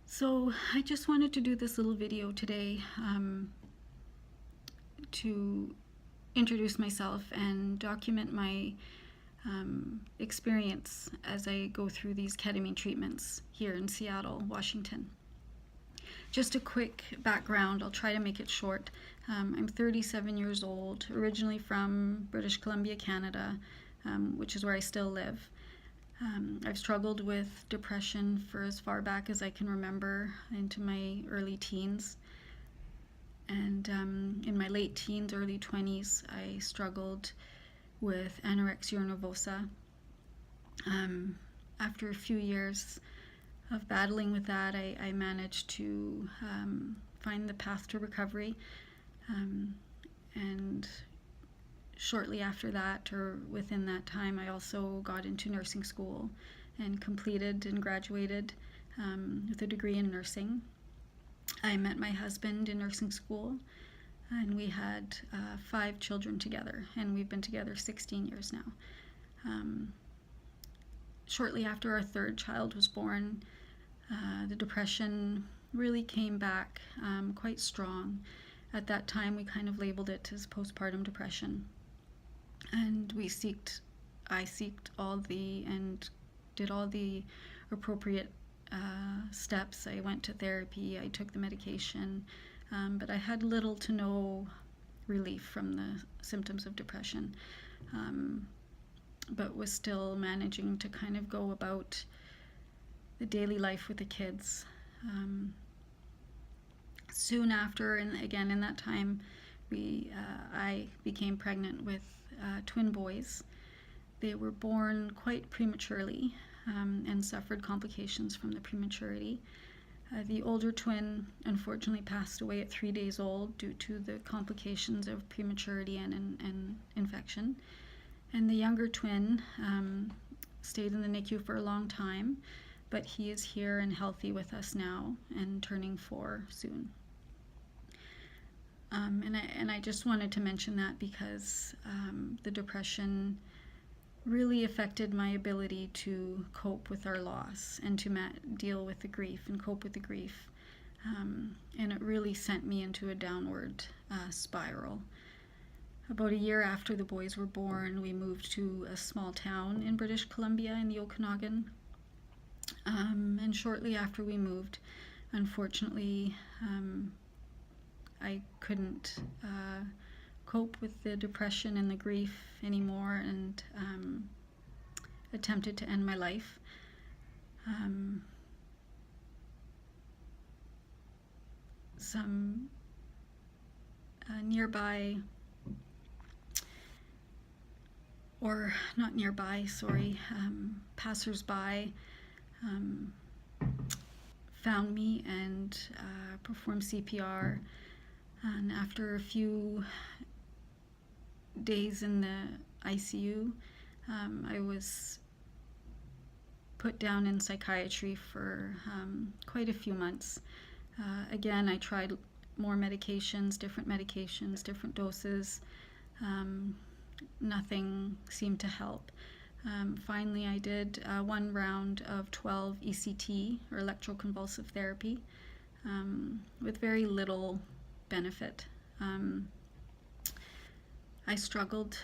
So I just wanted to do this little video today to introduce myself and document my experience as I go through these ketamine treatments here in Seattle, Washington. Just a quick background, I'll try to make it short. I'm 37 years old, originally from British Columbia, Canada, which is where I still live. I've struggled with depression for as far back as I can remember, into my early teens. And in my late teens, early 20s, I struggled with anorexia nervosa. After a few years of battling with that, I managed to find the path to recovery. And shortly after that, or within that time, I also got into nursing school and completed and graduated with a degree in nursing. I met my husband in nursing school, and we had 5 children together, and we've been together 16 years now. Shortly after our 3rd child was born, the depression really came back quite strong. At that time, we kind of labeled it as postpartum depression. And I sought all and did all the appropriate steps. I went to therapy, I took the medication, but I had little to no relief from the symptoms of depression, but was still managing to kind of go about the daily life with the kids. Soon after, and again in that time, I became pregnant with twin boys. They were born quite prematurely and suffered complications from the prematurity. The older twin unfortunately passed away at 3 days old due to the complications of prematurity and infection. And the younger twin stayed in the NICU for a long time, but he is here and healthy with us now and turning 4 soon. And I just wanted to mention that because the depression really affected my ability to cope with our loss and to deal with the grief and cope with the grief. And it really sent me into a downward spiral. About a year after the boys were born, we moved to a small town in British Columbia in the Okanagan. And shortly after we moved, unfortunately, I couldn't cope with the depression and the grief anymore, and attempted to end my life. Some nearby, or not nearby, sorry, passers-by found me and performed CPR. And after a few days in the ICU, I was put down in psychiatry for quite a few months. Again, I tried more medications, different doses. Nothing seemed to help. Finally, I did 1 round of 12 ECT, or electroconvulsive therapy, with very little benefit. I struggled.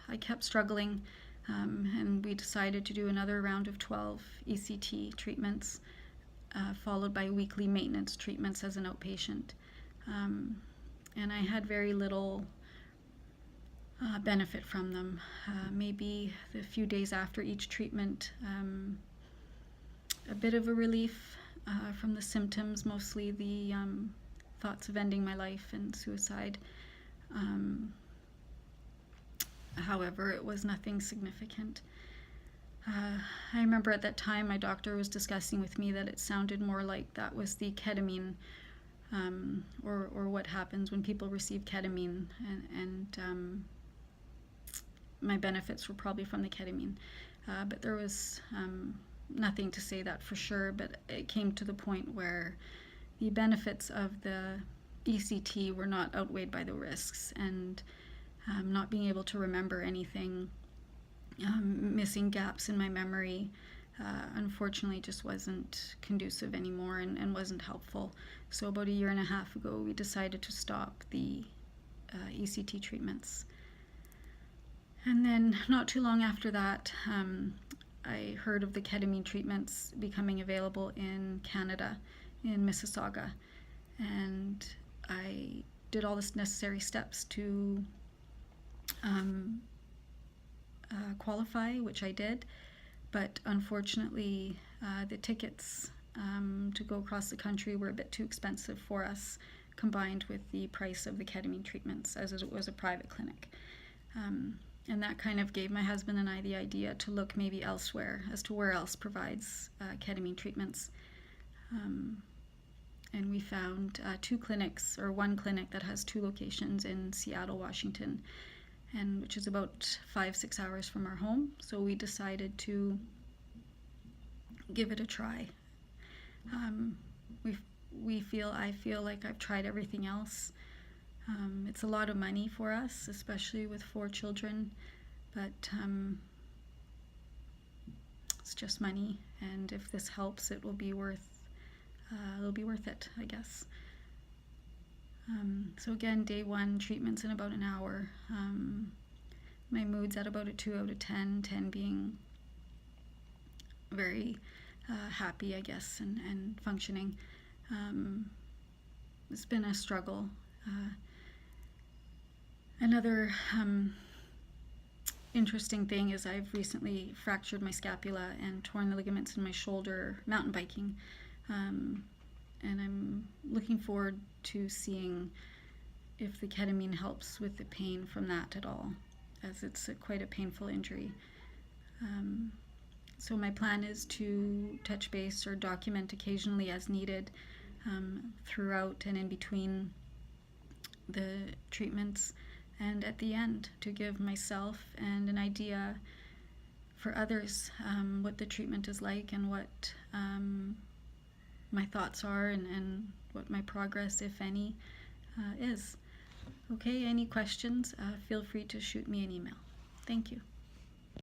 I kept struggling, and we decided to do another round of 12 ECT treatments, followed by weekly maintenance treatments as an outpatient. And I had very little benefit from them. Maybe a few days after each treatment, a bit of a relief from the symptoms, mostly the thoughts of ending my life and suicide. However, it was nothing significant. I remember at that time my doctor was discussing with me that it sounded more like that was the ketamine, or what happens when people receive ketamine, and my benefits were probably from the ketamine. But there was nothing to say that for sure, but it came to the point where the benefits of the ECT were not outweighed by the risks, and not being able to remember anything, missing gaps in my memory, unfortunately just wasn't conducive anymore and wasn't helpful. So about a year and a half ago, we decided to stop the ECT treatments. And then not too long after that, I heard of the ketamine treatments becoming available in Canada, in Mississauga. And I did all the necessary steps to qualify, which I did. But unfortunately, the tickets to go across the country were a bit too expensive for us, combined with the price of the ketamine treatments, as it was a private clinic. And that kind of gave my husband and I the idea to look maybe elsewhere as to where else provides ketamine treatments. And we found two clinics, or one clinic that has 2 locations in Seattle, Washington, and which is about 5-6 hours from our home. So we decided to give it a try. I feel like I've tried everything else. It's a lot of money for us, especially with 4 children, but it's just money, and if this helps, it will be worth it, I guess. So again, day 1, treatments in about an hour. My mood's at about a 2 out of 10, 10 being very happy, I guess, and functioning. It's been a struggle. Another interesting thing is I've recently fractured my scapula and torn the ligaments in my shoulder mountain biking. And I'm looking forward to seeing if the ketamine helps with the pain from that at all, as it's quite a painful injury. So my plan is to touch base or document occasionally as needed throughout and in between the treatments, and at the end to give myself and an idea for others what the treatment is like and what my thoughts are and what my progress, if any, is. Okay, any questions, feel free to shoot me an email. Thank you.